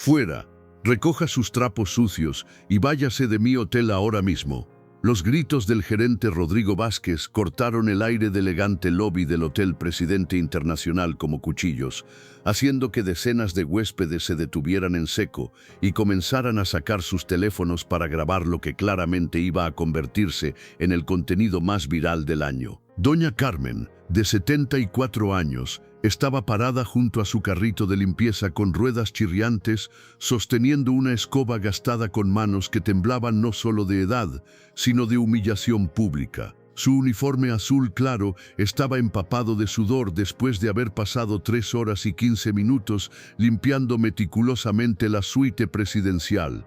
Fuera, recoja sus trapos sucios y váyase de mi hotel ahora mismo. Los gritos del gerente Rodrigo Vázquez cortaron el aire del elegante lobby del Hotel Presidente Internacional como cuchillos, haciendo que decenas de huéspedes se detuvieran en seco y comenzaran a sacar sus teléfonos para grabar lo que claramente iba a convertirse en el contenido más viral del año. Doña Carmen, de 74 años, estaba parada junto a su carrito de limpieza con ruedas chirriantes, sosteniendo una escoba gastada con manos que temblaban no solo de edad, sino de humillación pública. Su uniforme azul claro estaba empapado de sudor después de haber pasado 3 horas y 15 minutos limpiando meticulosamente la suite presidencial.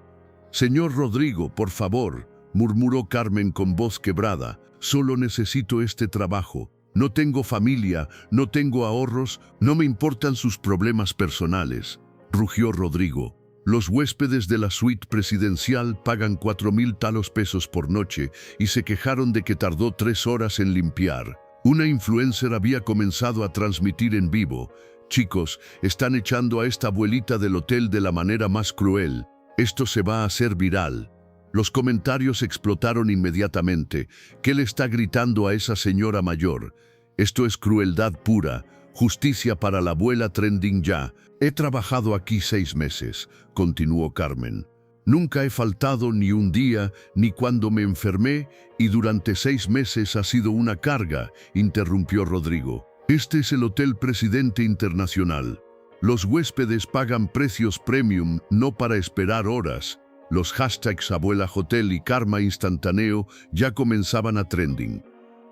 «Señor Rodrigo, por favor», murmuró Carmen con voz quebrada, «solo necesito este trabajo. No tengo familia, no tengo ahorros, no me importan sus problemas personales», rugió Rodrigo. «Los huéspedes de la suite presidencial pagan 4,000 talos pesos por noche y se quejaron de que tardó 3 horas en limpiar». Una influencer había comenzado a transmitir en vivo: «Chicos, están echando a esta abuelita del hotel de la manera más cruel. Esto se va a hacer viral». Los comentarios explotaron inmediatamente. «¿Qué le está gritando a esa señora mayor? Esto es crueldad pura. Justicia para la abuela trending ya. He trabajado aquí 6 meses», continuó Carmen. «Nunca he faltado ni un día, ni cuando me enfermé, y durante 6 meses ha sido una carga», interrumpió Rodrigo. «Este es el Hotel Presidente Internacional. Los huéspedes pagan precios premium, no para esperar horas». Los hashtags Abuela Hotel y Karma Instantáneo ya comenzaban a trending.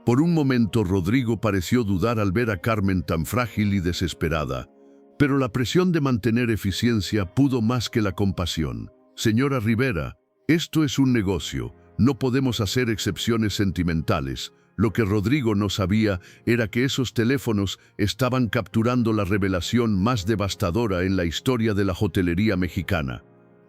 Por un momento Rodrigo pareció dudar al ver a Carmen tan frágil y desesperada, pero la presión de mantener eficiencia pudo más que la compasión. «Señora Rivera, esto es un negocio, no podemos hacer excepciones sentimentales». Lo que Rodrigo no sabía era que esos teléfonos estaban capturando la revelación más devastadora en la historia de la hotelería mexicana.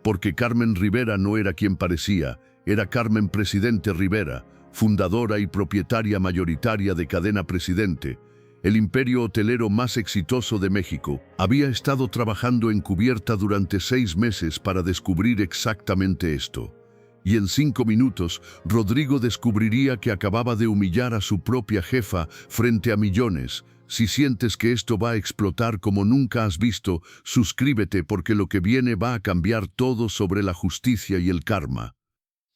Porque Carmen Rivera no era quien parecía, era Carmen Presidente Rivera, fundadora y propietaria mayoritaria de Cadena Presidente, el imperio hotelero más exitoso de México. Había estado trabajando encubierta durante 6 meses para descubrir exactamente esto. Y en 5 minutos, Rodrigo descubriría que acababa de humillar a su propia jefa frente a millones. Si sientes que esto va a explotar como nunca has visto, suscríbete porque lo que viene va a cambiar todo sobre la justicia y el karma.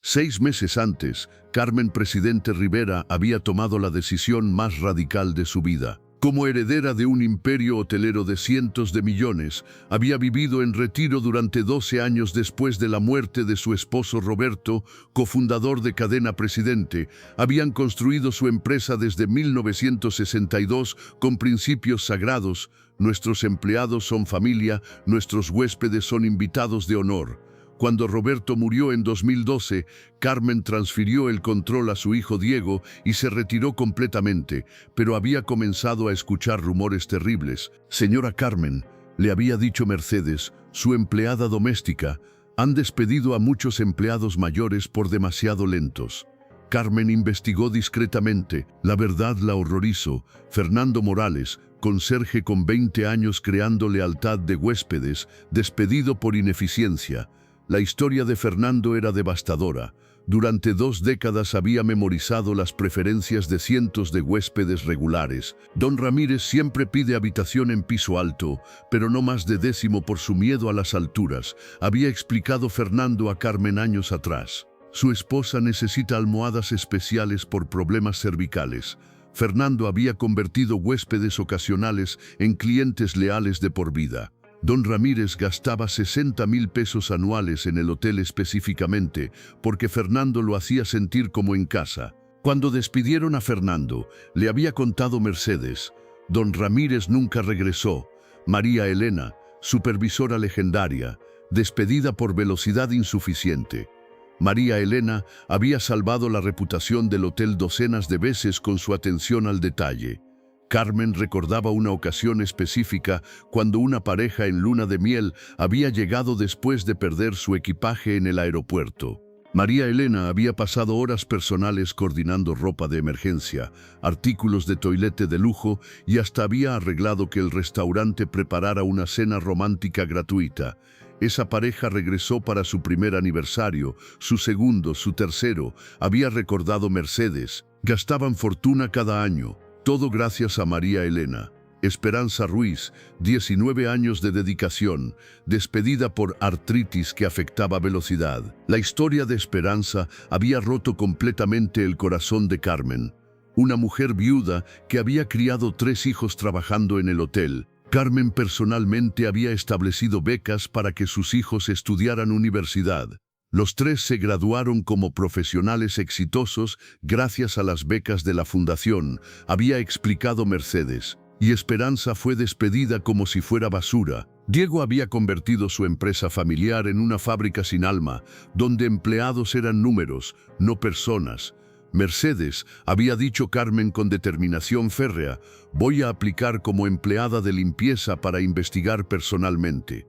6 meses antes, Carmen Presidente Rivera había tomado la decisión más radical de su vida. Como heredera de un imperio hotelero de cientos de millones, había vivido en retiro durante 12 años después de la muerte de su esposo Roberto, cofundador de Cadena Presidente. Habían construido su empresa desde 1962 con principios sagrados: nuestros empleados son familia, nuestros huéspedes son invitados de honor. Cuando Roberto murió en 2012, Carmen transfirió el control a su hijo Diego y se retiró completamente, pero había comenzado a escuchar rumores terribles. «Señora Carmen», le había dicho Mercedes, su empleada doméstica, «han despedido a muchos empleados mayores por demasiado lentos». Carmen investigó discretamente. La verdad la horrorizó. Fernando Morales, conserje con 20 años creando lealtad de huéspedes, despedido por ineficiencia. La historia de Fernando era devastadora. Durante 2 décadas había memorizado las preferencias de cientos de huéspedes regulares. Don Ramírez siempre pide habitación en piso alto, pero no más de 10º por su miedo a las alturas, había explicado Fernando a Carmen años atrás. Su esposa necesita almohadas especiales por problemas cervicales. Fernando había convertido huéspedes ocasionales en clientes leales de por vida. Don Ramírez gastaba 60,000 pesos anuales en el hotel específicamente porque Fernando lo hacía sentir como en casa. Cuando despidieron a Fernando, le había contado Mercedes. Don Ramírez nunca regresó. María Elena, supervisora legendaria, despedida por velocidad insuficiente. María Elena había salvado la reputación del hotel docenas de veces con su atención al detalle. Carmen recordaba una ocasión específica cuando una pareja en luna de miel había llegado después de perder su equipaje en el aeropuerto. María Elena había pasado horas personales coordinando ropa de emergencia, artículos de toilette de lujo y hasta había arreglado que el restaurante preparara una cena romántica gratuita. Esa pareja regresó para su primer aniversario, su segundo, su tercero. Había recordado Mercedes. Gastaban fortuna cada año. Todo gracias a María Elena. Esperanza Ruiz, 19 años de dedicación, despedida por artritis que afectaba velocidad. La historia de Esperanza había roto completamente el corazón de Carmen, una mujer viuda que había criado 3 hijos trabajando en el hotel. Carmen personalmente había establecido becas para que sus hijos estudiaran universidad. Los 3 se graduaron como profesionales exitosos gracias a las becas de la fundación, había explicado Mercedes. Y Esperanza fue despedida como si fuera basura. Diego había convertido su empresa familiar en una fábrica sin alma, donde empleados eran números, no personas. Mercedes había dicho Carmen con determinación férrea: voy a aplicar como empleada de limpieza para investigar personalmente.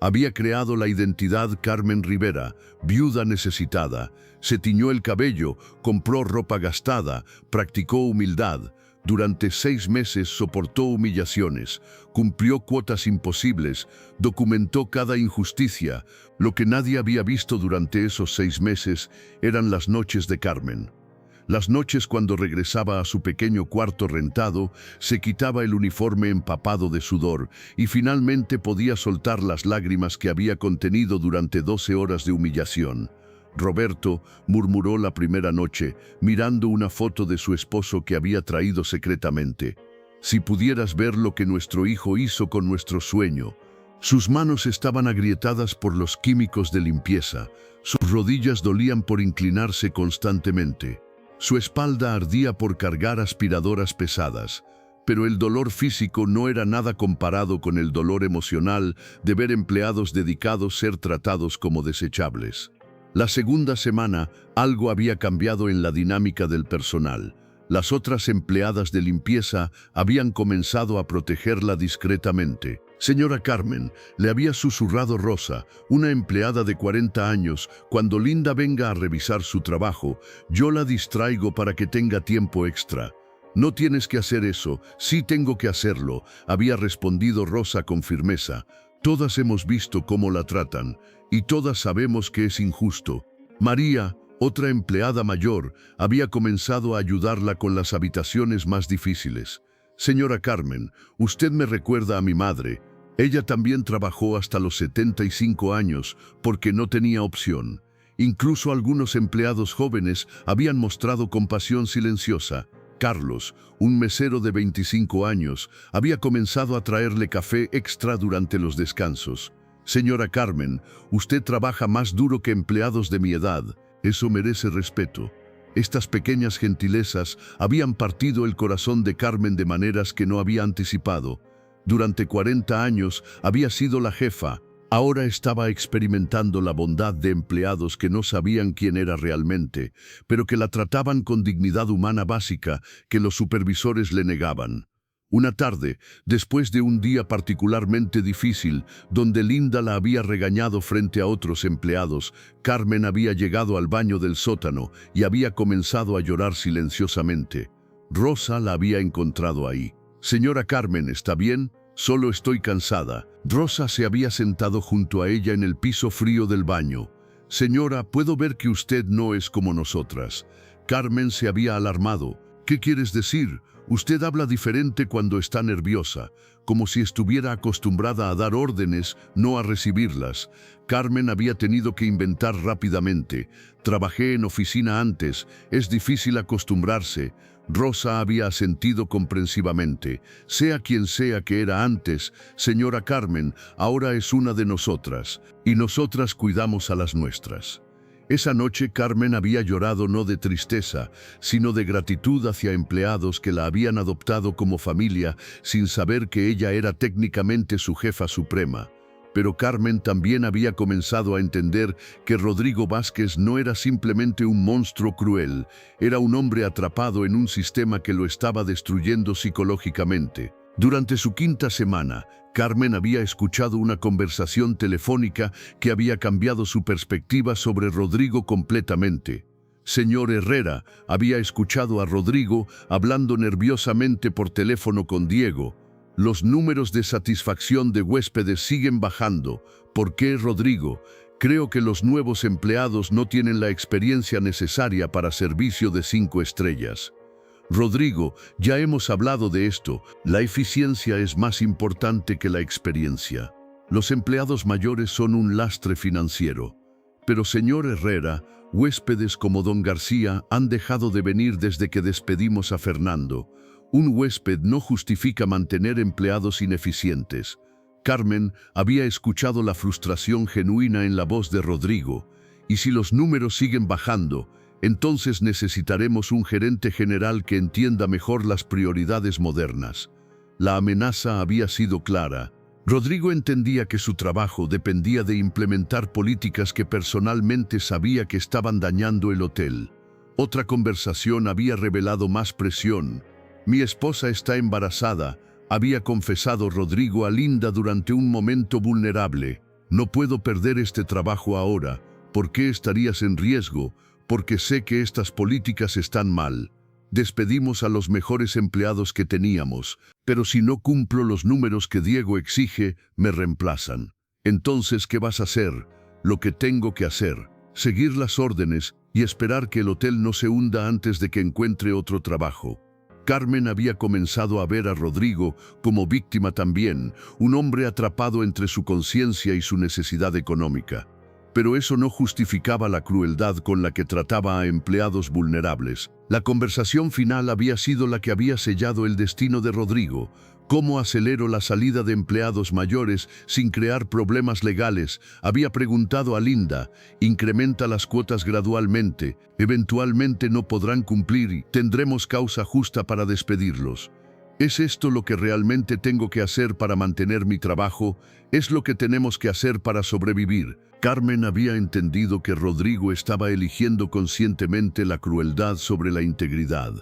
Había creado la identidad Carmen Rivera, viuda necesitada. Se tiñó el cabello, compró ropa gastada, practicó humildad. Durante 6 meses soportó humillaciones, cumplió cuotas imposibles, documentó cada injusticia. Lo que nadie había visto durante esos 6 meses eran las noches de Carmen. Las noches cuando regresaba a su pequeño cuarto rentado, se quitaba el uniforme empapado de sudor y finalmente podía soltar las lágrimas que había contenido durante 12 horas de humillación. Roberto, murmuró la primera noche, mirando una foto de su esposo que había traído secretamente. Si pudieras ver lo que nuestro hijo hizo con nuestro sueño. Sus manos estaban agrietadas por los químicos de limpieza, sus rodillas dolían por inclinarse constantemente. Su espalda ardía por cargar aspiradoras pesadas, pero el dolor físico no era nada comparado con el dolor emocional de ver empleados dedicados ser tratados como desechables. La segunda semana, algo había cambiado en la dinámica del personal. Las otras empleadas de limpieza habían comenzado a protegerla discretamente. Señora Carmen, le había susurrado Rosa, una empleada de 40 años, cuando Linda venga a revisar su trabajo, yo la distraigo para que tenga tiempo extra. No tienes que hacer eso, sí tengo que hacerlo, había respondido Rosa con firmeza. Todas hemos visto cómo la tratan, y todas sabemos que es injusto. María, otra empleada mayor, había comenzado a ayudarla con las habitaciones más difíciles. Señora Carmen, usted me recuerda a mi madre. Ella también trabajó hasta los 75 años porque no tenía opción. Incluso algunos empleados jóvenes habían mostrado compasión silenciosa. Carlos, un mesero de 25 años, había comenzado a traerle café extra durante los descansos. Señora Carmen, usted trabaja más duro que empleados de mi edad. Eso merece respeto. Estas pequeñas gentilezas habían partido el corazón de Carmen de maneras que no había anticipado. Durante 40 años había sido la jefa. Ahora estaba experimentando la bondad de empleados que no sabían quién era realmente, pero que la trataban con dignidad humana básica que los supervisores le negaban. Una tarde, después de un día particularmente difícil, donde Linda la había regañado frente a otros empleados, Carmen había llegado al baño del sótano y había comenzado a llorar silenciosamente. Rosa la había encontrado ahí. Señora Carmen, ¿está bien? Solo estoy cansada. Rosa se había sentado junto a ella en el piso frío del baño. Señora, puedo ver que usted no es como nosotras. Carmen se había alarmado. ¿Qué quieres decir? Usted habla diferente cuando está nerviosa, como si estuviera acostumbrada a dar órdenes, no a recibirlas. Carmen había tenido que inventar rápidamente. Trabajé en oficina antes, es difícil acostumbrarse. Rosa había asentido comprensivamente. Sea quien sea que era antes, señora Carmen, ahora es una de nosotras, y nosotras cuidamos a las nuestras. Esa noche Carmen había llorado no de tristeza, sino de gratitud hacia empleados que la habían adoptado como familia sin saber que ella era técnicamente su jefa suprema. Pero Carmen también había comenzado a entender que Rodrigo Vázquez no era simplemente un monstruo cruel, era un hombre atrapado en un sistema que lo estaba destruyendo psicológicamente. Durante su quinta semana, Carmen había escuchado una conversación telefónica que había cambiado su perspectiva sobre Rodrigo completamente. Señor Herrera había escuchado a Rodrigo hablando nerviosamente por teléfono con Diego. Los números de satisfacción de huéspedes siguen bajando. ¿Por qué, Rodrigo? Creo que los nuevos empleados no tienen la experiencia necesaria para servicio de 5 estrellas. Rodrigo, ya hemos hablado de esto. La eficiencia es más importante que la experiencia. Los empleados mayores son un lastre financiero. Pero, señor Herrera, huéspedes como don García han dejado de venir desde que despedimos a Fernando. Un huésped no justifica mantener empleados ineficientes. Carmen había escuchado la frustración genuina en la voz de Rodrigo. Y si los números siguen bajando, entonces necesitaremos un gerente general que entienda mejor las prioridades modernas. La amenaza había sido clara. Rodrigo entendía que su trabajo dependía de implementar políticas que personalmente sabía que estaban dañando el hotel. Otra conversación había revelado más presión. Mi esposa está embarazada, había confesado Rodrigo a Linda durante un momento vulnerable. No puedo perder este trabajo ahora. ¿Por qué estarías en riesgo? Porque sé que estas políticas están mal. Despedimos a los mejores empleados que teníamos, pero si no cumplo los números que Diego exige, me reemplazan. Entonces, ¿qué vas a hacer? Lo que tengo que hacer, seguir las órdenes y esperar que el hotel no se hunda antes de que encuentre otro trabajo. Carmen había comenzado a ver a Rodrigo como víctima también, un hombre atrapado entre su conciencia y su necesidad económica. Pero eso no justificaba la crueldad con la que trataba a empleados vulnerables. La conversación final había sido la que había sellado el destino de Rodrigo. ¿Cómo acelero la salida de empleados mayores sin crear problemas legales? Había preguntado a Linda. Incrementa las cuotas gradualmente. Eventualmente no podrán cumplir y tendremos causa justa para despedirlos. ¿Es esto lo que realmente tengo que hacer para mantener mi trabajo? ¿Es lo que tenemos que hacer para sobrevivir? Carmen había entendido que Rodrigo estaba eligiendo conscientemente la crueldad sobre la integridad.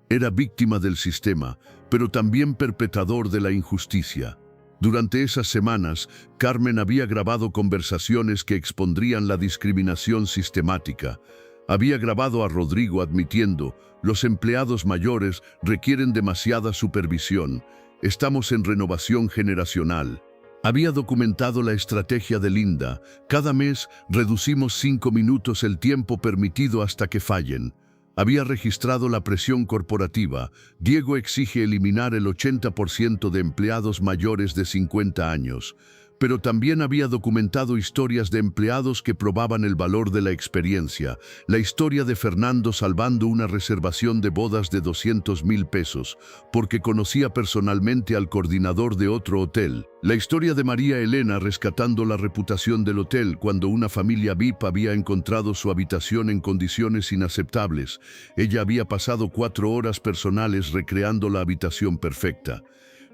Era víctima del sistema, pero también perpetrador de la injusticia. Durante esas semanas, Carmen había grabado conversaciones que expondrían la discriminación sistemática. Había grabado a Rodrigo admitiendo: los empleados mayores requieren demasiada supervisión. Estamos en renovación generacional. Había documentado la estrategia de Linda. Cada mes reducimos 5 minutos el tiempo permitido hasta que fallen. Había registrado la presión corporativa. Diego exige eliminar el 80% de empleados mayores de 50 años. Pero también había documentado historias de empleados que probaban el valor de la experiencia. La historia de Fernando salvando una reservación de bodas de 200,000 pesos, porque conocía personalmente al coordinador de otro hotel. La historia de María Elena rescatando la reputación del hotel cuando una familia VIP había encontrado su habitación en condiciones inaceptables. Ella había pasado 4 horas personales recreando la habitación perfecta.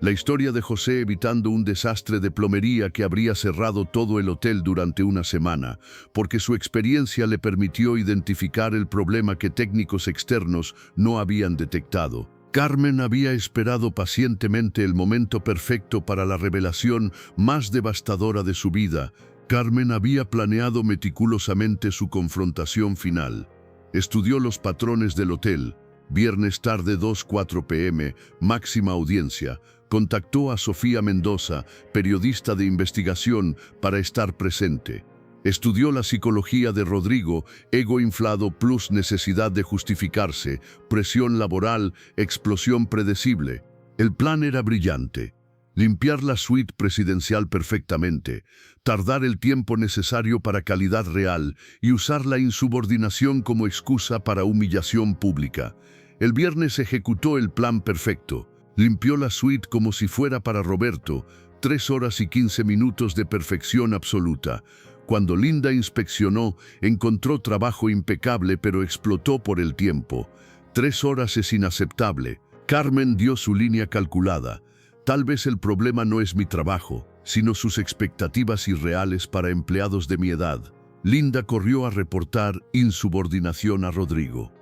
La historia de José evitando un desastre de plomería que habría cerrado todo el hotel durante una semana, porque su experiencia le permitió identificar el problema que técnicos externos no habían detectado. Carmen había esperado pacientemente el momento perfecto para la revelación más devastadora de su vida. Carmen había planeado meticulosamente su confrontación final. Estudió los patrones del hotel. Viernes tarde 2:04 p.m., máxima audiencia. Contactó a Sofía Mendoza, periodista de investigación, para estar presente. Estudió la psicología de Rodrigo, ego inflado plus necesidad de justificarse, presión laboral, explosión predecible. El plan era brillante. Limpiar la suite presidencial perfectamente, tardar el tiempo necesario para calidad real y usar la insubordinación como excusa para humillación pública. El viernes ejecutó el plan perfecto. Limpió la suite como si fuera para Roberto, 3 horas y 15 minutos de perfección absoluta. Cuando Linda inspeccionó, encontró trabajo impecable pero explotó por el tiempo. 3 horas es inaceptable. Carmen dio su línea calculada. Tal vez el problema no es mi trabajo, sino sus expectativas irreales para empleados de mi edad. Linda corrió a reportar insubordinación a Rodrigo.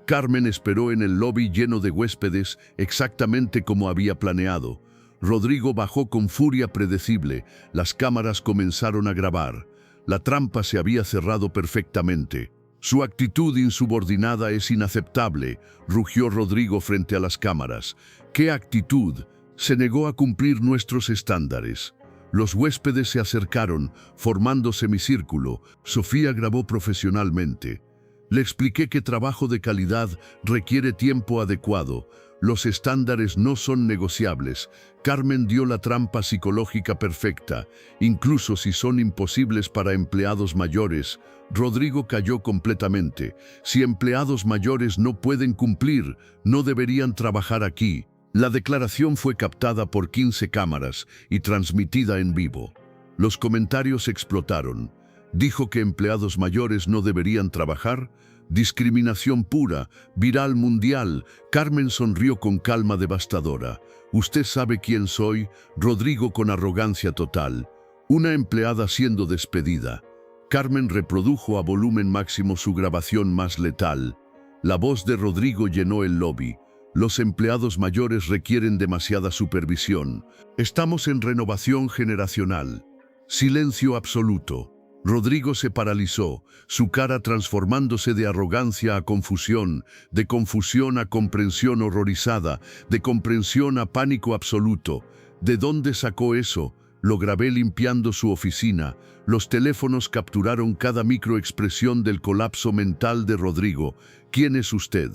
Carmen esperó en el lobby lleno de huéspedes exactamente como había planeado. Rodrigo bajó con furia predecible. Las cámaras comenzaron a grabar. La trampa se había cerrado perfectamente. Su actitud insubordinada es inaceptable, rugió Rodrigo frente a las cámaras. ¿Qué actitud? Se negó a cumplir nuestros estándares. Los huéspedes se acercaron, formando semicírculo. Sofía grabó profesionalmente. Le expliqué que trabajo de calidad requiere tiempo adecuado. Los estándares no son negociables. Carmen dio la trampa psicológica perfecta. Incluso si son imposibles para empleados mayores, Rodrigo cayó completamente. Si empleados mayores no pueden cumplir, no deberían trabajar aquí. La declaración fue captada por 15 cámaras y transmitida en vivo. Los comentarios explotaron. Dijo que empleados mayores no deberían trabajar. Discriminación pura, viral mundial. Carmen sonrió con calma devastadora. Usted sabe quién soy. Rodrigo con arrogancia total. Una empleada siendo despedida. Carmen reprodujo a volumen máximo su grabación más letal. La voz de Rodrigo llenó el lobby. Los empleados mayores requieren demasiada supervisión. Estamos en renovación generacional. Silencio absoluto. Rodrigo se paralizó, su cara transformándose de arrogancia a confusión, de confusión a comprensión horrorizada, de comprensión a pánico absoluto. ¿De dónde sacó eso? Lo grabé limpiando su oficina. Los teléfonos capturaron cada microexpresión del colapso mental de Rodrigo. ¿Quién es usted?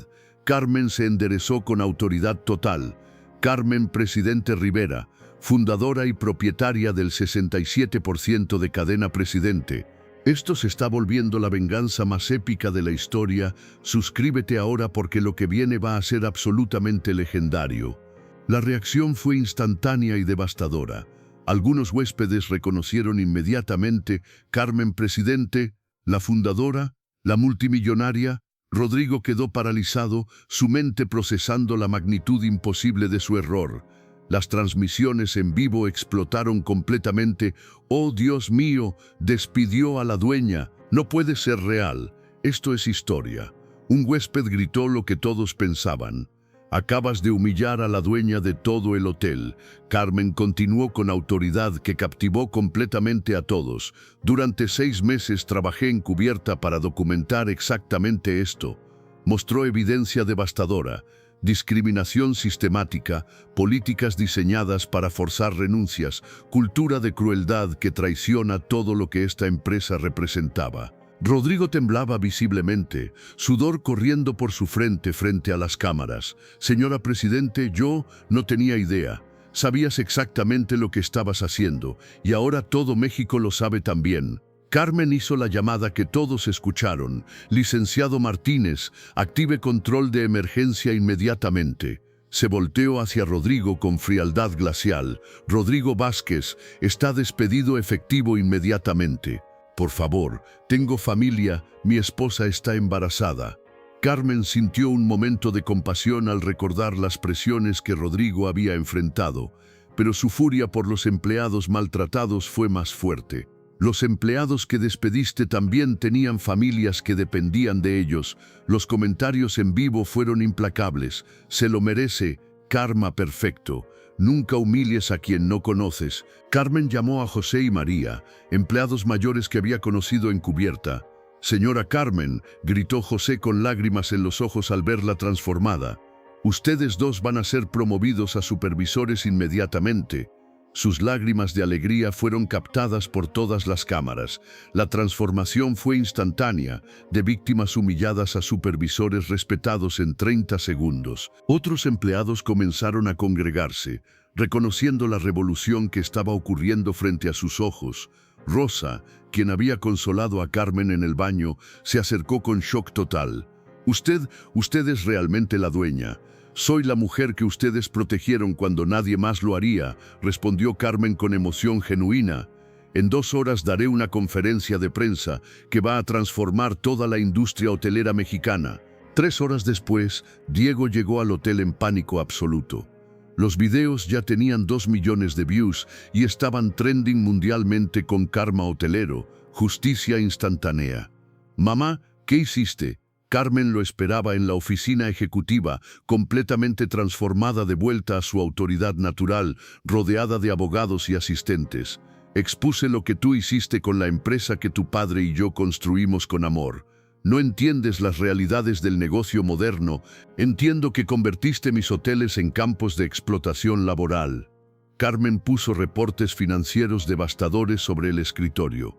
Carmen se enderezó con autoridad total. Carmen Presidente Rivera, fundadora y propietaria del 67% de Cadena Presidente. Esto se está volviendo la venganza más épica de la historia. Suscríbete ahora porque lo que viene va a ser absolutamente legendario. La reacción fue instantánea y devastadora. Algunos huéspedes reconocieron inmediatamente Carmen Presidente, la fundadora, la multimillonaria. Rodrigo quedó paralizado, su mente procesando la magnitud imposible de su error. Las transmisiones en vivo explotaron completamente. ¡Oh, Dios mío! Despidió a la dueña. No puede ser real. Esto es historia. Un huésped gritó lo que todos pensaban. Acabas de humillar a la dueña de todo el hotel. Carmen continuó con autoridad que captivó completamente a todos. Durante 6 meses trabajé encubierta para documentar exactamente esto. Mostró evidencia devastadora. Discriminación sistemática, políticas diseñadas para forzar renuncias, cultura de crueldad que traiciona todo lo que esta empresa representaba. Rodrigo temblaba visiblemente, sudor corriendo por su frente a las cámaras. Señora Presidente, yo no tenía idea. Sabías exactamente lo que estabas haciendo, y ahora todo México lo sabe también. Carmen hizo la llamada que todos escucharon. Licenciado Martínez, active control de emergencia inmediatamente. Se volteó hacia Rodrigo con frialdad glacial. Rodrigo Vázquez, está despedido efectivo inmediatamente. Por favor, tengo familia, mi esposa está embarazada. Carmen sintió un momento de compasión al recordar las presiones que Rodrigo había enfrentado, pero su furia por los empleados maltratados fue más fuerte. Los empleados que despediste también tenían familias que dependían de ellos. Los comentarios en vivo fueron implacables. Se lo merece, karma perfecto. Nunca humilles a quien no conoces. Carmen llamó a José y María, empleados mayores que había conocido encubierta. Señora Carmen, gritó José con lágrimas en los ojos al verla transformada. Ustedes dos van a ser promovidos a supervisores inmediatamente. Sus lágrimas de alegría fueron captadas por todas las cámaras. La transformación fue instantánea, de víctimas humilladas a supervisores respetados en 30 segundos. Otros empleados comenzaron a congregarse, reconociendo la revolución que estaba ocurriendo frente a sus ojos. Rosa, quien había consolado a Carmen en el baño, se acercó con shock total. Usted es realmente la dueña. Soy la mujer que ustedes protegieron cuando nadie más lo haría, respondió Carmen con emoción genuina. En 2 horas daré una conferencia de prensa que va a transformar toda la industria hotelera mexicana. 3 horas después, Diego llegó al hotel en pánico absoluto. Los videos ya tenían 2 millones de views y estaban trending mundialmente con karma hotelero, justicia instantánea. Mamá, ¿qué hiciste? Carmen lo esperaba en la oficina ejecutiva, completamente transformada de vuelta a su autoridad natural, rodeada de abogados y asistentes. Expuse lo que tú hiciste con la empresa que tu padre y yo construimos con amor. No entiendes las realidades del negocio moderno. Entiendo que convertiste mis hoteles en campos de explotación laboral. Carmen puso reportes financieros devastadores sobre el escritorio.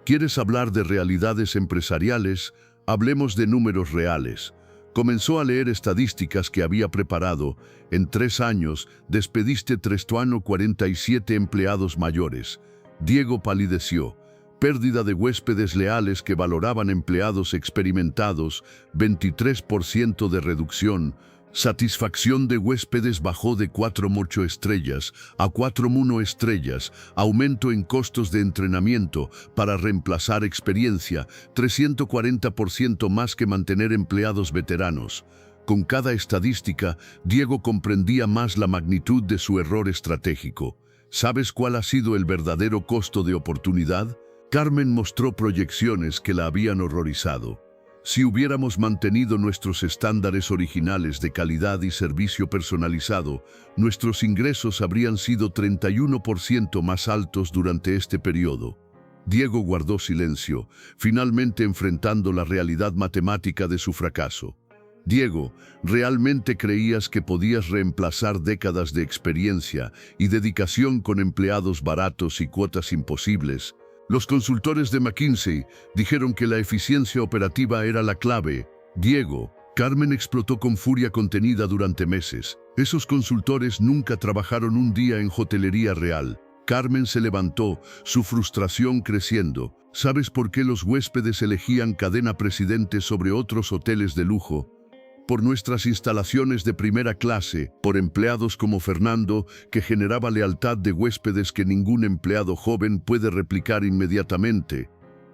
¿Quieres hablar de realidades empresariales? Hablemos de números reales. Comenzó a leer estadísticas que había preparado. En 3 años, despediste 47 empleados mayores. Diego palideció. Pérdida de huéspedes leales que valoraban empleados experimentados, 23% de reducción. Satisfacción de huéspedes bajó de 4,8 estrellas a 4,1 estrellas. Aumento en costos de entrenamiento para reemplazar experiencia, 340% más que mantener empleados veteranos. Con cada estadística, Diego comprendía más la magnitud de su error estratégico. ¿Sabes cuál ha sido el verdadero costo de oportunidad? Carmen mostró proyecciones que la habían horrorizado. Si hubiéramos mantenido nuestros estándares originales de calidad y servicio personalizado, nuestros ingresos habrían sido 31% más altos durante este periodo. Diego guardó silencio, finalmente enfrentando la realidad matemática de su fracaso. Diego, ¿realmente creías que podías reemplazar décadas de experiencia y dedicación con empleados baratos y cuotas imposibles? Los consultores de McKinsey dijeron que la eficiencia operativa era la clave. Diego, Carmen explotó con furia contenida durante meses. Esos consultores nunca trabajaron un día en hotelería real. Carmen se levantó, su frustración creciendo. ¿Sabes por qué los huéspedes elegían Cadena Presidente sobre otros hoteles de lujo? Por nuestras instalaciones de primera clase, por empleados como Fernando, que generaba lealtad de huéspedes que ningún empleado joven puede replicar inmediatamente.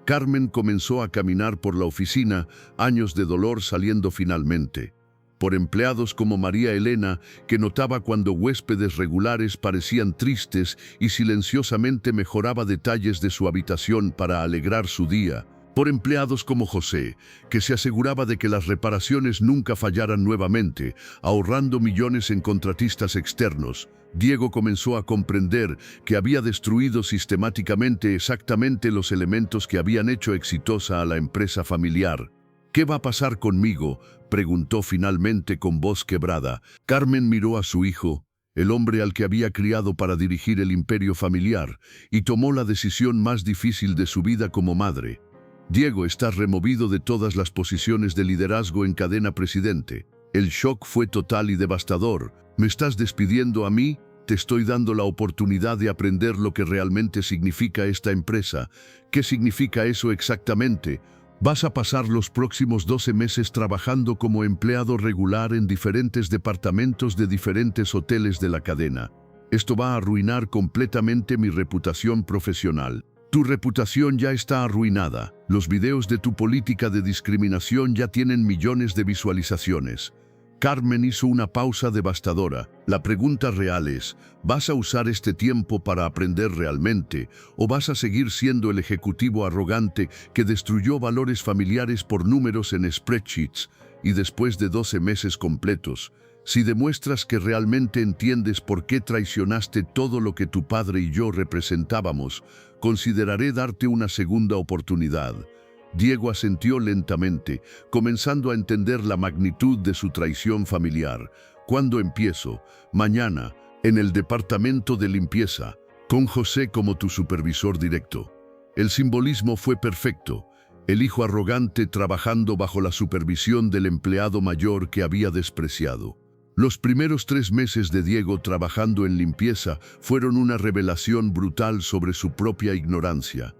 Carmen comenzó a caminar por la oficina, años de dolor saliendo finalmente. Por empleados como María Elena, que notaba cuando huéspedes regulares parecían tristes y silenciosamente mejoraba detalles de su habitación para alegrar su día. Por empleados como José, que se aseguraba de que las reparaciones nunca fallaran nuevamente, ahorrando millones en contratistas externos. Diego comenzó a comprender que había destruido sistemáticamente exactamente los elementos que habían hecho exitosa a la empresa familiar. ¿Qué va a pasar conmigo?, preguntó finalmente con voz quebrada. Carmen miró a su hijo, el hombre al que había criado para dirigir el imperio familiar, y tomó la decisión más difícil de su vida como madre. Diego, estás removido de todas las posiciones de liderazgo en Cadena Presidente. El shock fue total y devastador. ¿Me estás despidiendo a mí? Te estoy dando la oportunidad de aprender lo que realmente significa esta empresa. ¿Qué significa eso exactamente? Vas a pasar los próximos 12 meses trabajando como empleado regular en diferentes departamentos de diferentes hoteles de la cadena. Esto va a arruinar completamente mi reputación profesional. Tu reputación ya está arruinada. Los videos de tu política de discriminación ya tienen millones de visualizaciones. Carmen hizo una pausa devastadora. La pregunta real es, ¿vas a usar este tiempo para aprender realmente o vas a seguir siendo el ejecutivo arrogante que destruyó valores familiares por números en spreadsheets y después de 12 meses completos? Si demuestras que realmente entiendes por qué traicionaste todo lo que tu padre y yo representábamos, consideraré darte una segunda oportunidad. Diego asintió lentamente, comenzando a entender la magnitud de su traición familiar. ¿Cuándo empiezo? Mañana, en el departamento de limpieza, con José como tu supervisor directo. El simbolismo fue perfecto. El hijo arrogante trabajando bajo la supervisión del empleado mayor que había despreciado. Los primeros 3 meses de Diego trabajando en limpieza fueron una revelación brutal sobre su propia ignorancia.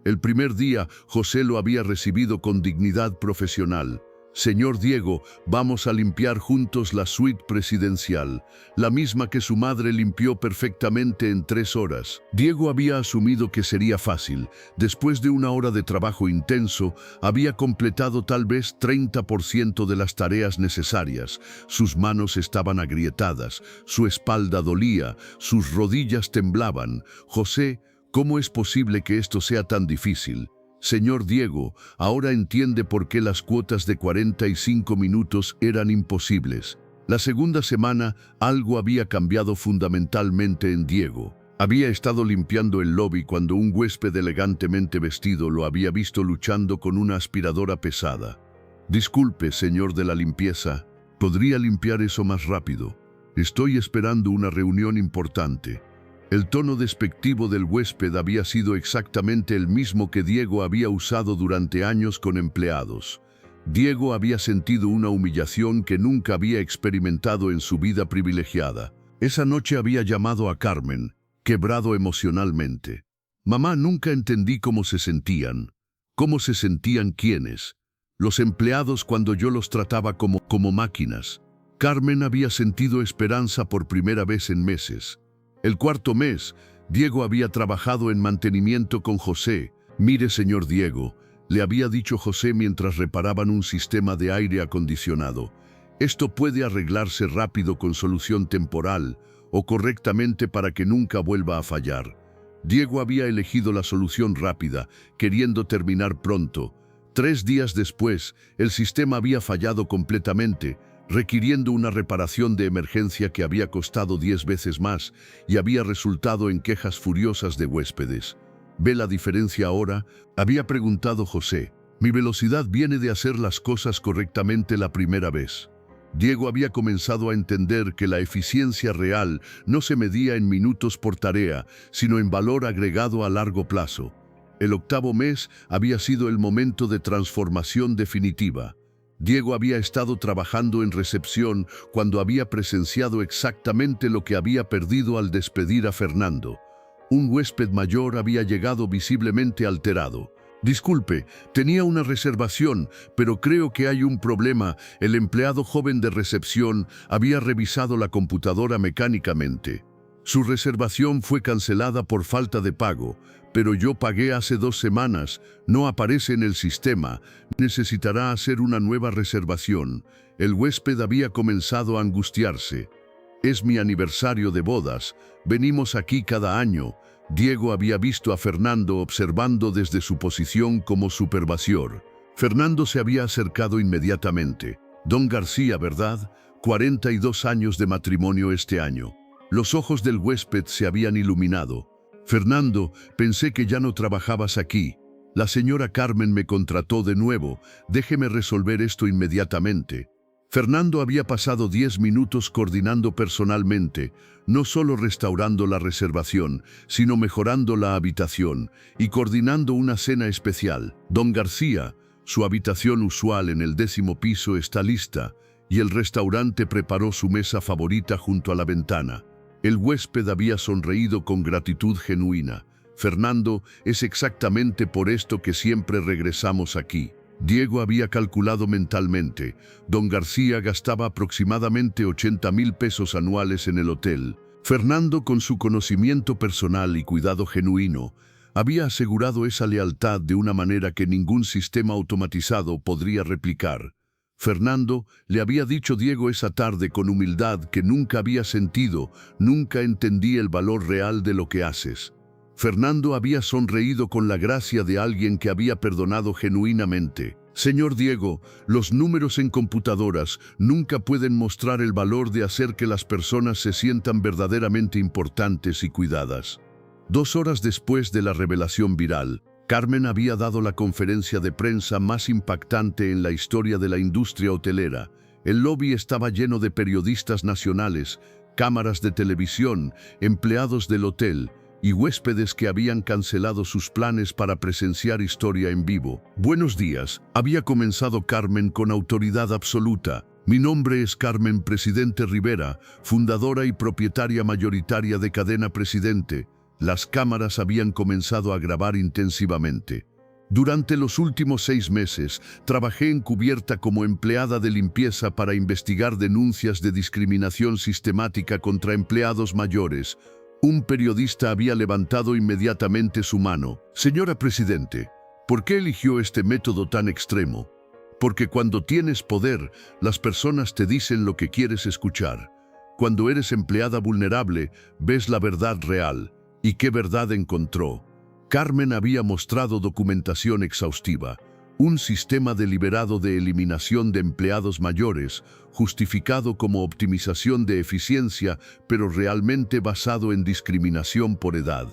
El primer día, José lo había recibido con dignidad profesional. Señor Diego, vamos a limpiar juntos la suite presidencial, la misma que su madre limpió perfectamente en 3 horas. Diego había asumido que sería fácil. Después de 1 hora de trabajo intenso, había completado tal vez 30% de las tareas necesarias. Sus manos estaban agrietadas, su espalda dolía, sus rodillas temblaban. José, ¿cómo es posible que esto sea tan difícil? Señor Diego, ahora entiende por qué las cuotas de 45 minutos eran imposibles. La segunda semana, algo había cambiado fundamentalmente en Diego. Había estado limpiando el lobby cuando un huésped elegantemente vestido lo había visto luchando con una aspiradora pesada. «Disculpe, señor de la limpieza, ¿podría limpiar eso más rápido? Estoy esperando una reunión importante». El tono despectivo del huésped había sido exactamente el mismo que Diego había usado durante años con empleados. Diego había sentido una humillación que nunca había experimentado en su vida privilegiada. Esa noche había llamado a Carmen, quebrado emocionalmente. «Mamá, nunca entendí cómo se sentían. ¿Cómo se sentían quiénes? Los empleados cuando yo los trataba como máquinas». Carmen había sentido esperanza por primera vez en meses. El cuarto mes, Diego había trabajado en mantenimiento con José. «Mire, señor Diego», le había dicho José mientras reparaban un sistema de aire acondicionado, «esto puede arreglarse rápido con solución temporal o correctamente para que nunca vuelva a fallar». Diego había elegido la solución rápida, queriendo terminar pronto. 3 días después, el sistema había fallado completamente, requiriendo una reparación de emergencia que había costado 10 veces más y había resultado en quejas furiosas de huéspedes. «¿Ve la diferencia ahora?», había preguntado José. «Mi velocidad viene de hacer las cosas correctamente la primera vez». Diego había comenzado a entender que la eficiencia real no se medía en minutos por tarea, sino en valor agregado a largo plazo. El 8º mes había sido el momento de transformación definitiva. Diego había estado trabajando en recepción cuando había presenciado exactamente lo que había perdido al despedir a Fernando. Un huésped mayor había llegado visiblemente alterado. «Disculpe, tenía una reservación, pero creo que hay un problema». El empleado joven de recepción había revisado la computadora mecánicamente. «Su reservación fue cancelada por falta de pago, pero yo pagué hace 2 semanas, no aparece en el sistema, necesitará hacer una nueva reservación». El huésped había comenzado a angustiarse. «Es mi aniversario de bodas, venimos aquí cada año». Diego había visto a Fernando observando desde su posición como supervisor. Fernando se había acercado inmediatamente. «Don García, ¿verdad? 42 años de matrimonio este año». Los ojos del huésped se habían iluminado. «Fernando, pensé que ya no trabajabas aquí. La señora Carmen me contrató de nuevo. Déjeme resolver esto inmediatamente». Fernando había pasado 10 minutos coordinando personalmente, no solo restaurando la reservación, sino mejorando la habitación y coordinando una cena especial. «Don García, su habitación usual en el 10º piso está lista y el restaurante preparó su mesa favorita junto a la ventana». El huésped había sonreído con gratitud genuina. «Fernando, es exactamente por esto que siempre regresamos aquí». Diego había calculado mentalmente. Don García gastaba aproximadamente 80,000 pesos anuales en el hotel. Fernando, con su conocimiento personal y cuidado genuino, había asegurado esa lealtad de una manera que ningún sistema automatizado podría replicar. Fernando le había dicho Diego esa tarde con humildad que nunca había sentido, «nunca entendí el valor real de lo que haces». Fernando había sonreído con la gracia de alguien que había perdonado genuinamente. «Señor Diego, los números en computadoras nunca pueden mostrar el valor de hacer que las personas se sientan verdaderamente importantes y cuidadas». 2 horas después de la revelación viral, Carmen había dado la conferencia de prensa más impactante en la historia de la industria hotelera. El lobby estaba lleno de periodistas nacionales, cámaras de televisión, empleados del hotel y huéspedes que habían cancelado sus planes para presenciar historia en vivo. «Buenos días», había comenzado Carmen con autoridad absoluta. «Mi nombre es Carmen Presidente Rivera, fundadora y propietaria mayoritaria de Cadena Presidente». Las cámaras habían comenzado a grabar intensivamente. «Durante los últimos 6 meses, trabajé encubierta como empleada de limpieza para investigar denuncias de discriminación sistemática contra empleados mayores». Un periodista había levantado inmediatamente su mano. «Señora Presidente, ¿por qué eligió este método tan extremo? Porque cuando tienes poder, las personas te dicen lo que quieres escuchar. Cuando eres empleada vulnerable, ves la verdad real». ¿Y qué verdad encontró? Carmen había mostrado documentación exhaustiva. Un sistema deliberado de eliminación de empleados mayores, justificado como optimización de eficiencia, pero realmente basado en discriminación por edad.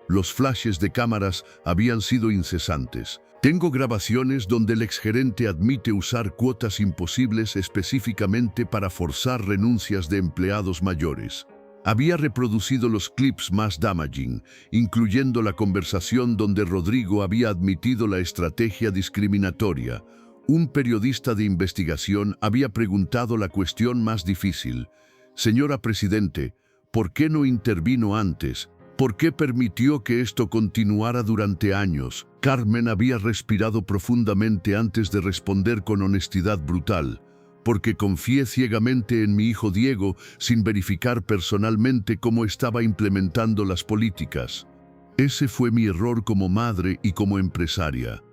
Los flashes de cámaras habían sido incesantes. Tengo grabaciones donde el exgerente admite usar cuotas imposibles específicamente para forzar renuncias de empleados mayores. Había reproducido los clips más damaging, incluyendo la conversación donde Rodrigo había admitido la estrategia discriminatoria. Un periodista de investigación había preguntado la cuestión más difícil. Señora Presidente, ¿por qué no intervino antes? ¿Por qué permitió que esto continuara durante años? Carmen había respirado profundamente antes de responder con honestidad brutal. Porque confié ciegamente en mi hijo Diego sin verificar personalmente cómo estaba implementando las políticas. Ese fue mi error como madre y como empresaria.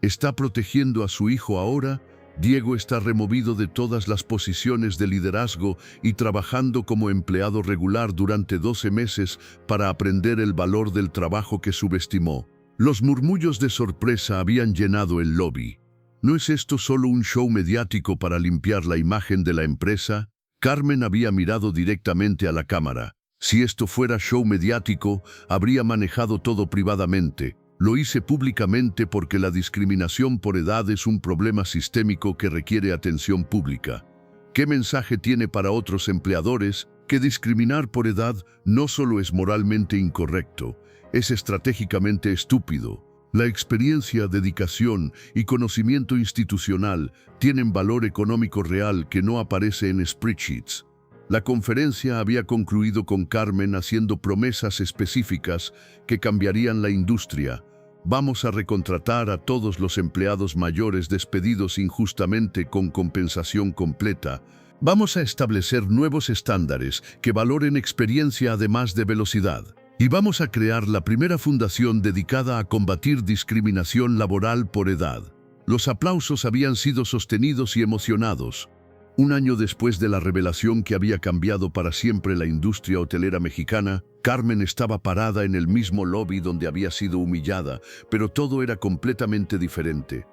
¿Está protegiendo a su hijo ahora? Diego está removido de todas las posiciones de liderazgo y trabajando como empleado regular durante 12 meses para aprender el valor del trabajo que subestimó. Los murmullos de sorpresa habían llenado el lobby. ¿No es esto solo un show mediático para limpiar la imagen de la empresa? Carmen había mirado directamente a la cámara. Si esto fuera show mediático, habría manejado todo privadamente. Lo hice públicamente porque la discriminación por edad es un problema sistémico que requiere atención pública. ¿Qué mensaje tiene para otros empleadores que discriminar por edad no solo es moralmente incorrecto, es estratégicamente estúpido? La experiencia, dedicación y conocimiento institucional tienen valor económico real que no aparece en spreadsheets. La conferencia había concluido con Carmen haciendo promesas específicas que cambiarían la industria. Vamos a recontratar a todos los empleados mayores despedidos injustamente con compensación completa. Vamos a establecer nuevos estándares que valoren experiencia además de velocidad. Y vamos a crear la primera fundación dedicada a combatir discriminación laboral por edad. Los aplausos habían sido sostenidos y emocionados. Un año después de la revelación que había cambiado para siempre la industria hotelera mexicana, Carmen estaba parada en el mismo lobby donde había sido humillada, pero todo era completamente diferente.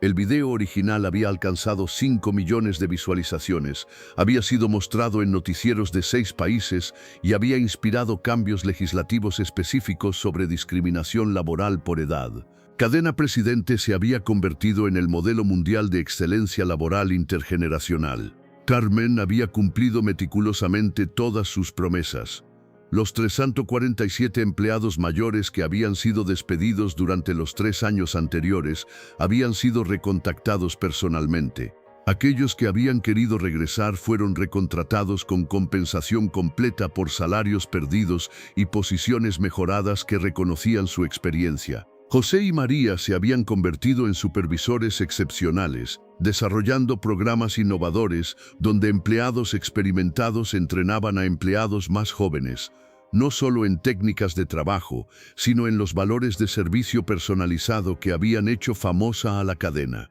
El video original había alcanzado 5 millones de visualizaciones, había sido mostrado en noticieros de 6 países y había inspirado cambios legislativos específicos sobre discriminación laboral por edad. Cadena Presidente se había convertido en el modelo mundial de excelencia laboral intergeneracional. Carmen había cumplido meticulosamente todas sus promesas. Los 347 empleados mayores que habían sido despedidos durante los 3 años anteriores habían sido recontactados personalmente. Aquellos que habían querido regresar fueron recontratados con compensación completa por salarios perdidos y posiciones mejoradas que reconocían su experiencia. José y María se habían convertido en supervisores excepcionales, desarrollando programas innovadores donde empleados experimentados entrenaban a empleados más jóvenes, no solo en técnicas de trabajo, sino en los valores de servicio personalizado que habían hecho famosa a la cadena.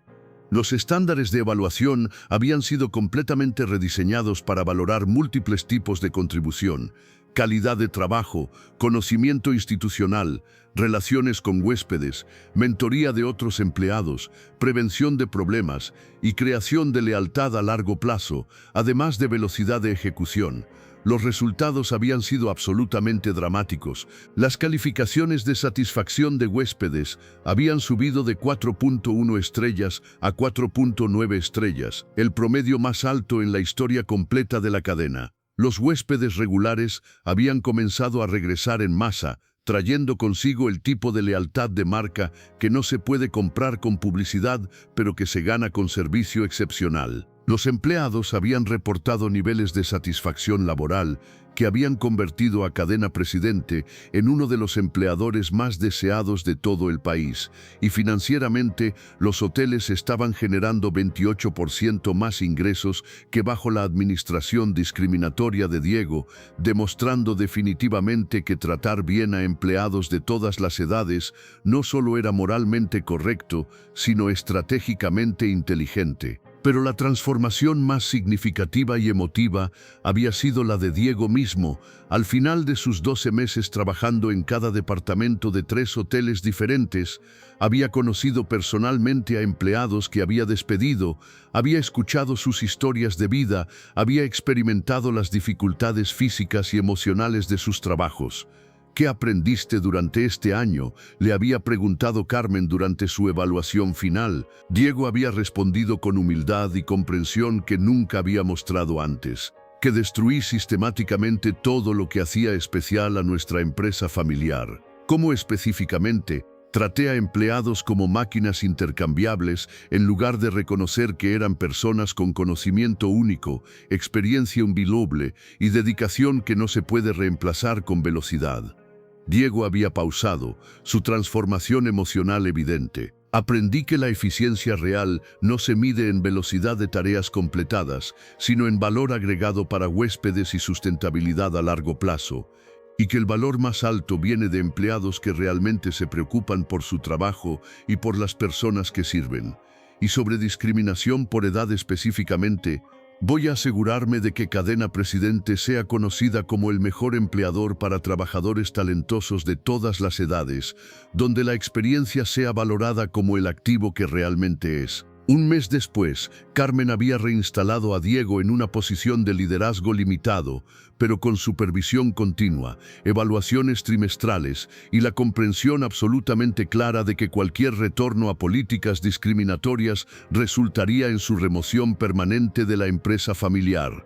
Los estándares de evaluación habían sido completamente rediseñados para valorar múltiples tipos de contribución: calidad de trabajo, conocimiento institucional, relaciones con huéspedes, mentoría de otros empleados, prevención de problemas y creación de lealtad a largo plazo, además de velocidad de ejecución. Los resultados habían sido absolutamente dramáticos. Las calificaciones de satisfacción de huéspedes habían subido de 4.1 estrellas a 4.9 estrellas, el promedio más alto en la historia completa de la cadena. Los huéspedes regulares habían comenzado a regresar en masa, trayendo consigo el tipo de lealtad de marca que no se puede comprar con publicidad, pero que se gana con servicio excepcional. Los empleados habían reportado niveles de satisfacción laboral que habían convertido a Cadena Presidente en uno de los empleadores más deseados de todo el país, y financieramente los hoteles estaban generando 28% más ingresos que bajo la administración discriminatoria de Diego, demostrando definitivamente que tratar bien a empleados de todas las edades no solo era moralmente correcto, sino estratégicamente inteligente. Pero la transformación más significativa y emotiva había sido la de Diego mismo, al final de sus 12 meses trabajando en cada departamento de 3 hoteles diferentes. Había conocido personalmente a empleados que había despedido, había escuchado sus historias de vida, había experimentado las dificultades físicas y emocionales de sus trabajos. ¿Qué aprendiste durante este año?, le había preguntado Carmen durante su evaluación final. Diego había respondido con humildad y comprensión que nunca había mostrado antes: que destruí sistemáticamente todo lo que hacía especial a nuestra empresa familiar. ¿Cómo específicamente? Traté a empleados como máquinas intercambiables en lugar de reconocer que eran personas con conocimiento único, experiencia invaluable y dedicación que no se puede reemplazar con velocidad. Diego había pausado, su transformación emocional evidente. Aprendí que la eficiencia real no se mide en velocidad de tareas completadas, sino en valor agregado para huéspedes y sustentabilidad a largo plazo, y que el valor más alto viene de empleados que realmente se preocupan por su trabajo y por las personas que sirven. Y sobre discriminación por edad específicamente, voy a asegurarme de que Cadena Presidente sea conocida como el mejor empleador para trabajadores talentosos de todas las edades, donde la experiencia sea valorada como el activo que realmente es. Un mes después, Carmen había reinstalado a Diego en una posición de liderazgo limitado, pero con supervisión continua, evaluaciones trimestrales y la comprensión absolutamente clara de que cualquier retorno a políticas discriminatorias resultaría en su remoción permanente de la empresa familiar.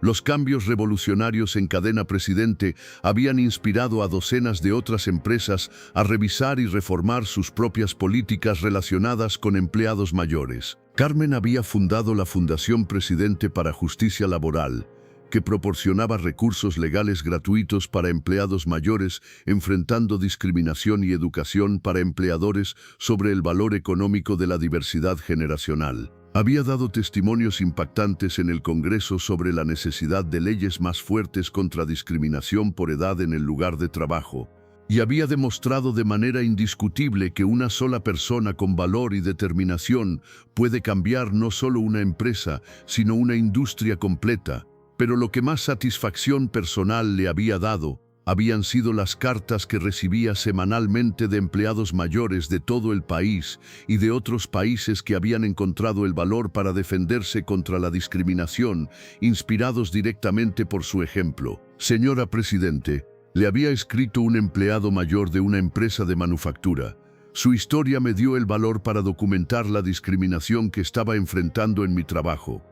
Los cambios revolucionarios en Cadena Presidente habían inspirado a docenas de otras empresas a revisar y reformar sus propias políticas relacionadas con empleados mayores. Carmen había fundado la Fundación Presidente para Justicia Laboral, que proporcionaba recursos legales gratuitos para empleados mayores, enfrentando discriminación y educación para empleadores sobre el valor económico de la diversidad generacional. Había dado testimonios impactantes en el Congreso sobre la necesidad de leyes más fuertes contra discriminación por edad en el lugar de trabajo, y había demostrado de manera indiscutible que una sola persona con valor y determinación puede cambiar no solo una empresa, sino una industria completa. Pero lo que más satisfacción personal le había dado habían sido las cartas que recibía semanalmente de empleados mayores de todo el país y de otros países que habían encontrado el valor para defenderse contra la discriminación, inspirados directamente por su ejemplo. Señora Presidente, le había escrito un empleado mayor de una empresa de manufactura. Su historia me dio el valor para documentar la discriminación que estaba enfrentando en mi trabajo.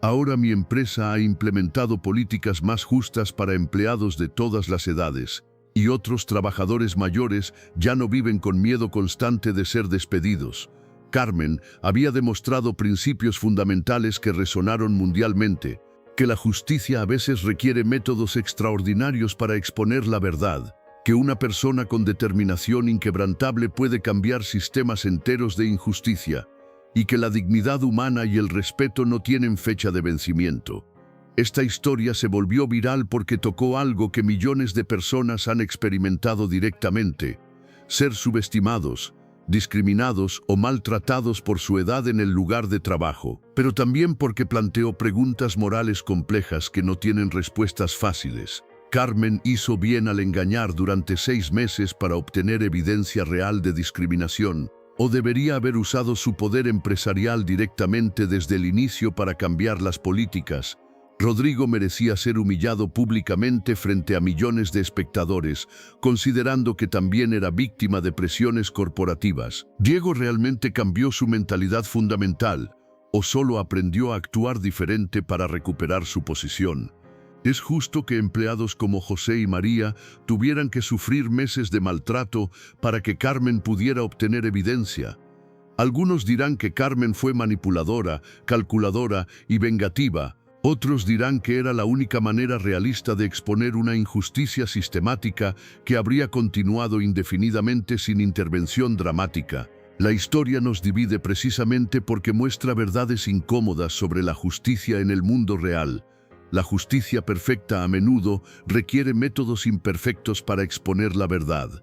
Ahora mi empresa ha implementado políticas más justas para empleados de todas las edades, y otros trabajadores mayores ya no viven con miedo constante de ser despedidos. Carmen había demostrado principios fundamentales que resonaron mundialmente: que la justicia a veces requiere métodos extraordinarios para exponer la verdad, que una persona con determinación inquebrantable puede cambiar sistemas enteros de injusticia, y que la dignidad humana y el respeto no tienen fecha de vencimiento. Esta historia se volvió viral porque tocó algo que millones de personas han experimentado directamente: ser subestimados, discriminados o maltratados por su edad en el lugar de trabajo, pero también porque planteó preguntas morales complejas que no tienen respuestas fáciles. Carmen hizo bien al engañar durante 6 meses para obtener evidencia real de discriminación, o debería haber usado su poder empresarial directamente desde el inicio para cambiar las políticas. Rodrigo merecía ser humillado públicamente frente a millones de espectadores, considerando que también era víctima de presiones corporativas. ¿Diego realmente cambió su mentalidad fundamental, o solo aprendió a actuar diferente para recuperar su posición? ¿Es justo que empleados como José y María tuvieran que sufrir meses de maltrato para que Carmen pudiera obtener evidencia? Algunos dirán que Carmen fue manipuladora, calculadora y vengativa. Otros dirán que era la única manera realista de exponer una injusticia sistemática que habría continuado indefinidamente sin intervención dramática. La historia nos divide precisamente porque muestra verdades incómodas sobre la justicia en el mundo real. La justicia perfecta a menudo requiere métodos imperfectos para exponer la verdad.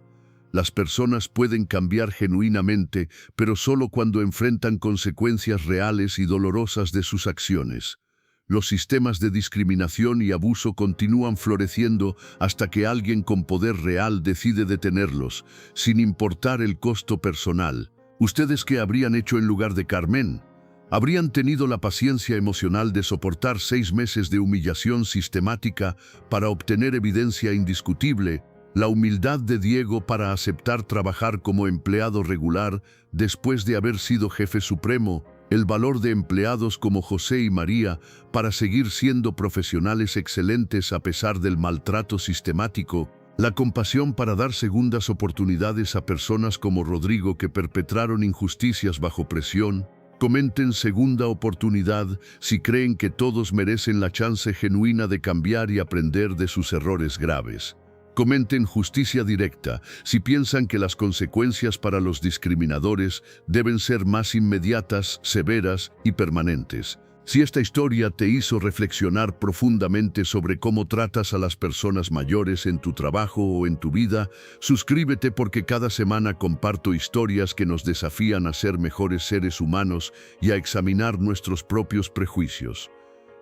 Las personas pueden cambiar genuinamente, pero solo cuando enfrentan consecuencias reales y dolorosas de sus acciones. Los sistemas de discriminación y abuso continúan floreciendo hasta que alguien con poder real decide detenerlos, sin importar el costo personal. ¿Ustedes qué habrían hecho en lugar de Carmen? ¿Habrían tenido la paciencia emocional de soportar 6 meses de humillación sistemática para obtener evidencia indiscutible? La humildad de Diego para aceptar trabajar como empleado regular después de haber sido jefe supremo, el valor de empleados como José y María para seguir siendo profesionales excelentes a pesar del maltrato sistemático, la compasión para dar segundas oportunidades a personas como Rodrigo que perpetraron injusticias bajo presión. Comenten segunda oportunidad si creen que todos merecen la chance genuina de cambiar y aprender de sus errores graves. Comenten justicia directa si piensan que las consecuencias para los discriminadores deben ser más inmediatas, severas y permanentes. Si esta historia te hizo reflexionar profundamente sobre cómo tratas a las personas mayores en tu trabajo o en tu vida, suscríbete porque cada semana comparto historias que nos desafían a ser mejores seres humanos y a examinar nuestros propios prejuicios.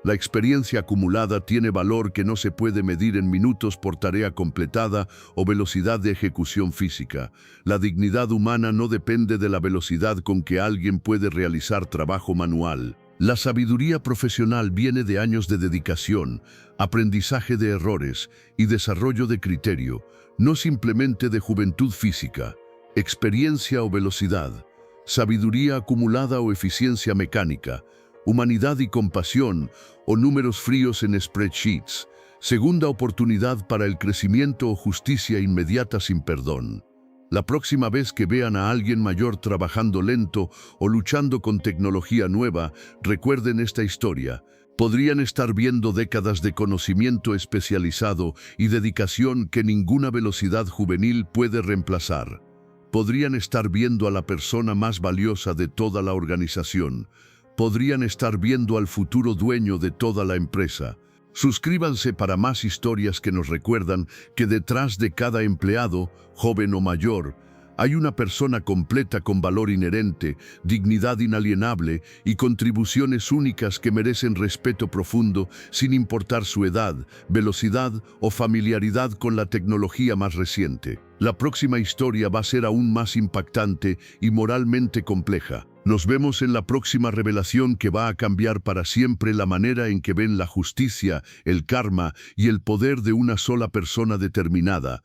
La experiencia acumulada tiene valor que no se puede medir en minutos por tarea completada o velocidad de ejecución física. La dignidad humana no depende de la velocidad con que alguien puede realizar trabajo manual. La sabiduría profesional viene de años de dedicación, aprendizaje de errores y desarrollo de criterio, no simplemente de juventud física, experiencia o velocidad, sabiduría acumulada o eficiencia mecánica, humanidad y compasión o números fríos en spreadsheets, segunda oportunidad para el crecimiento o justicia inmediata sin perdón. La próxima vez que vean a alguien mayor trabajando lento o luchando con tecnología nueva, recuerden esta historia. Podrían estar viendo décadas de conocimiento especializado y dedicación que ninguna velocidad juvenil puede reemplazar. Podrían estar viendo a la persona más valiosa de toda la organización. Podrían estar viendo al futuro dueño de toda la empresa. Suscríbanse para más historias que nos recuerdan que detrás de cada empleado, joven o mayor, hay una persona completa con valor inherente, dignidad inalienable y contribuciones únicas que merecen respeto profundo sin importar su edad, velocidad o familiaridad con la tecnología más reciente. La próxima historia va a ser aún más impactante y moralmente compleja. Nos vemos en la próxima revelación que va a cambiar para siempre la manera en que ven la justicia, el karma y el poder de una sola persona determinada.